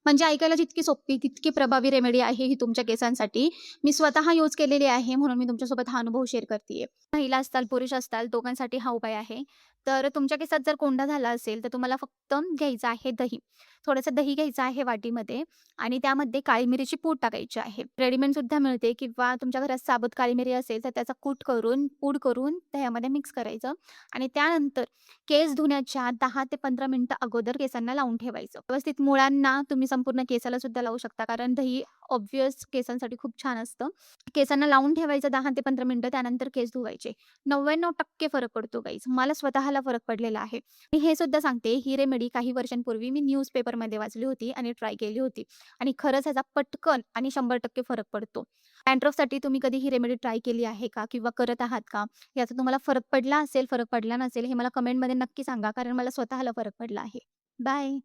म्हणजे ऐकायला जितकी सोपी तितकी प्रभावी रेमेडी आहे ही तुमच्या केसांसाठी. मी स्वतः यूज केलेली आहे म्हणून मी तुमच्यासोबत हा अनुभव शेअर करतीये. महिला असताल, पुरुष असताल दोघांसाठी हा उपाय आहे. तर तुमच्या केसात जर कोंडा झाला असेल, तर तुम्हाला फक्त घ्यायचं आहे दही. थोडंसं दही घ्यायचं आहे वाटीमध्ये आणि त्यामध्ये काळी मिरीची पूड टाकायची आहे. रेडीमेडसुद्धा मिळते किंवा तुमच्या घरात साबूत काळी मिरी असेल, तर त्याचा पूड करून दह्यामध्ये मिक्स करायचं आणि त्यानंतर केस धुण्याच्या 10 ते 15 मिनिटं अगोदर केसांना लावून ठेवायचं. व्यवस्थित मुळांना तुम्ही संपूर्ण केसाला सुद्धा लावू शकता कारण दही ऑब्व्हियस केसांसाठी खूप छान असतं. केसांना लावून ठेवायचं 10 ते 15 मिनिटं त्यानंतर केस धुवायचे. 99% फरक पडतो गाईज. मला स्वतःला फरक पडलेला आहे. मी हे सुद्धा सांगते ही रेमेडी काही वर्षांपूर्वी मी न्यूजपेपरमध्ये वाचली होती आणि ट्राय केली होती आणि खरंच ह्याचा पटकन आणि 100% फरक पडतो. डॅन्ड्रफसाठी तुम्ही कधी ही रेमेडी ट्राय केली आहे का? किंवा करत आहात का? याचा तुम्हाला फरक पडला असेल, फरक पडला नसेल हे मला कमेंटमध्ये नक्की सांगा कारण मला स्वतःला फरक पडला आहे. बाय.